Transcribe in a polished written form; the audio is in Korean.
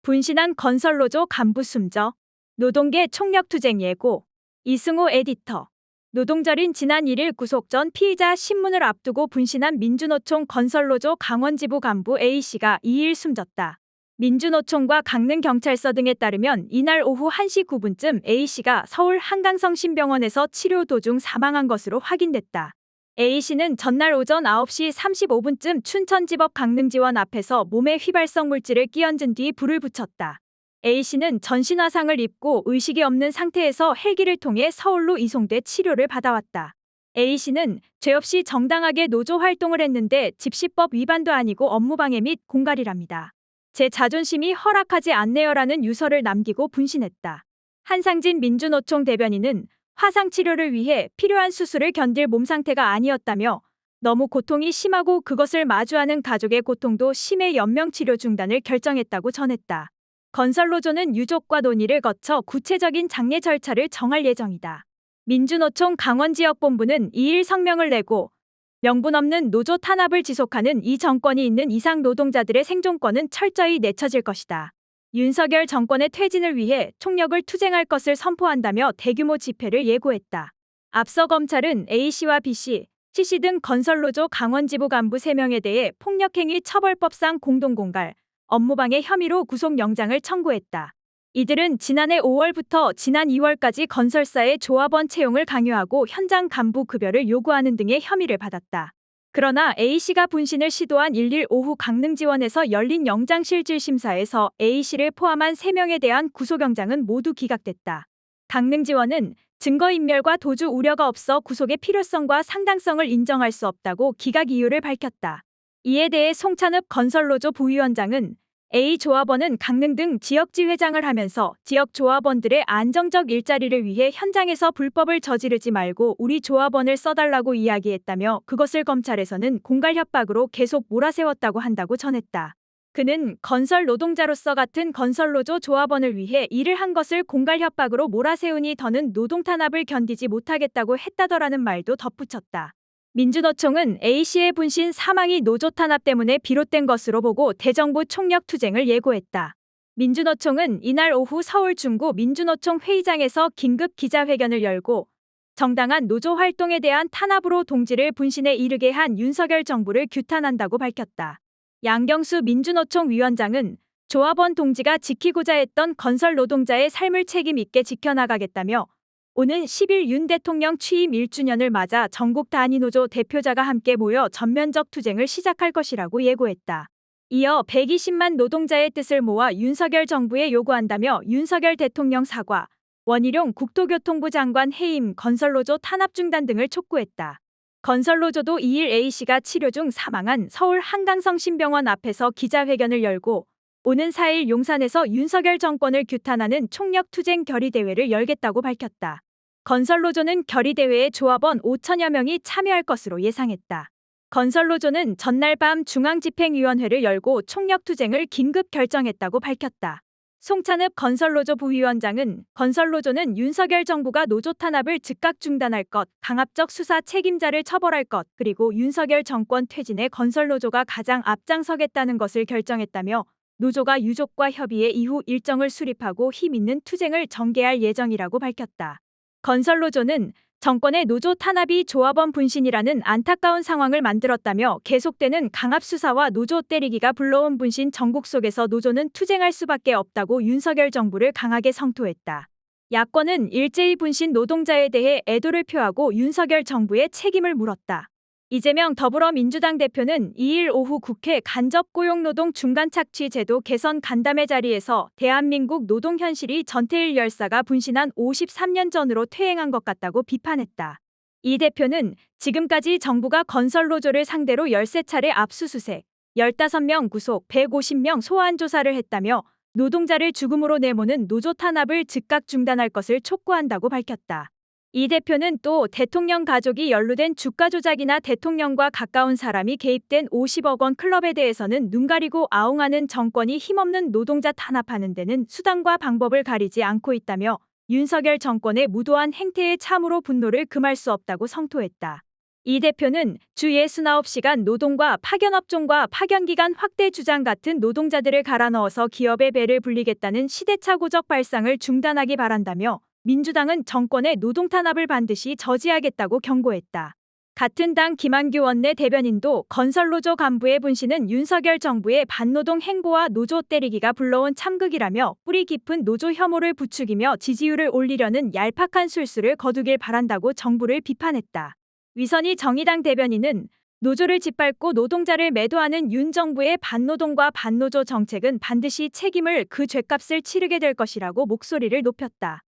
분신한 건설노조 간부 숨져. 노동계 총력투쟁 예고. 이승호 에디터. 노동절인 지난 1일 구속 전 피의자 신문을 앞두고 분신한 민주노총 건설노조 강원지부 간부 A씨가 2일 숨졌다. 민주노총과 강릉경찰서 등에 따르면 이날 오후 1시 9분쯤 A씨가 서울 한강성심병원에서 치료 도중 사망한 것으로 확인됐다. A씨는 전날 오전 9시 35분쯤 춘천지법 강릉지원 앞에서 몸에 휘발성 물질을 끼얹은 뒤 불을 붙였다. A씨는 전신화상을 입고 의식이 없는 상태에서 헬기를 통해 서울로 이송돼 치료를 받아왔다. A씨는 죄 없이 정당하게 노조 활동을 했는데 집시법 위반도 아니고 업무방해 및 공갈이랍니다. 제 자존심이 허락하지 않네요라는 유서를 남기고 분신했다. 한상진 민주노총 대변인은 화상 치료를 위해 필요한 수술을 견딜 몸 상태가 아니었다며 너무 고통이 심하고 그것을 마주하는 가족의 고통도 심해 연명 치료 중단을 결정했다고 전했다. 건설노조는 유족과 논의를 거쳐 구체적인 장례 절차를 정할 예정이다. 민주노총 강원지역본부는 2일 성명을 내고 명분 없는 노조 탄압을 지속하는 이 정권이 있는 이상 노동자들의 생존권은 철저히 내쳐질 것이다. 윤석열 정권의 퇴진을 위해 총력을 투쟁할 것을 선포한다며 대규모 집회를 예고했다. 앞서 검찰은 A씨와 B씨, C씨 등 건설노조 강원지부 간부 3명에 대해 폭력행위 처벌법상 공동공갈, 업무방해 혐의로 구속영장을 청구했다. 이들은 지난해 5월부터 지난 2월까지 건설사의 조합원 채용을 강요하고 현장 간부 급여를 요구하는 등의 혐의를 받았다. 그러나 A씨가 분신을 시도한 1일 오후 강릉지원에서 열린 영장실질 심사에서 A씨를 포함한 3명에 대한 구속영장은 모두 기각됐다. 강릉지원은 증거인멸과 도주 우려가 없어 구속의 필요성과 상당성을 인정할 수 없다고 기각 이유를 밝혔다. 이에 대해 송찬읍 건설노조 부위원장은 A 조합원은 강릉 등 지역지회장을 하면서 지역 조합원들의 안정적 일자리를 위해 현장에서 불법을 저지르지 말고 우리 조합원을 써달라고 이야기했다며 그것을 검찰에서는 공갈 협박으로 계속 몰아세웠다고 한다고 전했다. 그는 건설 노동자로서 같은 건설노조 조합원을 위해 일을 한 것을 공갈 협박으로 몰아세우니 더는 노동 탄압을 견디지 못하겠다고 했다더라는 말도 덧붙였다. 민주노총은 A씨의 분신 사망이 노조 탄압 때문에 비롯된 것으로 보고 대정부 총력 투쟁을 예고했다. 민주노총은 이날 오후 서울 중구 민주노총 회의장에서 긴급 기자회견을 열고 정당한 노조 활동에 대한 탄압으로 동지를 분신에 이르게 한 윤석열 정부를 규탄한다고 밝혔다. 양경수 민주노총 위원장은 조합원 동지가 지키고자 했던 건설 노동자의 삶을 책임 있게 지켜나가겠다며 오는 10일 윤 대통령 취임 1주년을 맞아 전국 단위노조 대표자가 함께 모여 전면적 투쟁을 시작할 것이라고 예고했다. 이어 120만 노동자의 뜻을 모아 윤석열 정부에 요구한다며 윤석열 대통령 사과, 원희룡 국토교통부 장관 해임, 건설노조 탄압 중단 등을 촉구했다. 건설노조도 2일 A씨가 치료 중 사망한 서울 한강성심병원 앞에서 기자회견을 열고 오는 4일 용산에서 윤석열 정권을 규탄하는 총력투쟁 결의대회를 열겠다고 밝혔다. 건설노조는 결의대회에 조합원 5천여 명이 참여할 것으로 예상했다. 건설노조는 전날 밤 중앙집행위원회를 열고 총력투쟁을 긴급 결정했다고 밝혔다. 송찬읍 건설노조 부위원장은 건설노조는 윤석열 정부가 노조 탄압을 즉각 중단할 것, 강압적 수사 책임자를 처벌할 것, 그리고 윤석열 정권 퇴진에 건설노조가 가장 앞장서겠다는 것을 결정했다며 노조가 유족과 협의해 이후 일정을 수립하고 힘 있는 투쟁을 전개할 예정이라고 밝혔다. 건설노조는 정권의 노조 탄압이 조합원 분신이라는 안타까운 상황을 만들었다며 계속되는 강압수사와 노조 때리기가 불러온 분신 전국 속에서 노조는 투쟁할 수밖에 없다고 윤석열 정부를 강하게 성토했다. 야권은 일제히 분신 노동자에 대해 애도를 표하고 윤석열 정부에 책임을 물었다. 이재명 더불어민주당 대표는 2일 오후 국회 간접고용노동 중간착취제도 개선 간담회 자리에서 대한민국 노동 현실이 전태일 열사가 분신한 53년 전으로 퇴행한 것 같다고 비판했다. 이 대표는 지금까지 정부가 건설노조를 상대로 13차례 압수수색, 15명 구속, 150명 소환 조사를 했다며 노동자를 죽음으로 내모는 노조 탄압을 즉각 중단할 것을 촉구한다고 밝혔다. 이 대표는 또 대통령 가족이 연루된 주가 조작이나 대통령과 가까운 사람이 개입된 50억 원 클럽에 대해서는 눈 가리고 아웅하는 정권이 힘없는 노동자 탄압하는 데는 수단과 방법을 가리지 않고 있다며 윤석열 정권의 무도한 행태에 참으로 분노를 금할 수 없다고 성토했다. 이 대표는 주 69시간 노동과 파견업종과 파견기간 확대 주장 같은 노동자들을 갈아 넣어서 기업의 배를 불리겠다는 시대착오적 발상을 중단하기 바란다며 민주당은 정권의 노동 탄압을 반드시 저지하겠다고 경고했다. 같은 당 김한규 원내 대변인도 건설노조 간부의 분신은 윤석열 정부의 반노동 행보와 노조 때리기가 불러온 참극이라며 뿌리 깊은 노조 혐오를 부추기며 지지율을 올리려는 얄팍한 술수를 거두길 바란다고 정부를 비판했다. 위선희 정의당 대변인은 노조를 짓밟고 노동자를 매도하는 윤 정부의 반노동과 반노조 정책은 반드시 책임을 그 죗값을 치르게 될 것이라고 목소리를 높였다.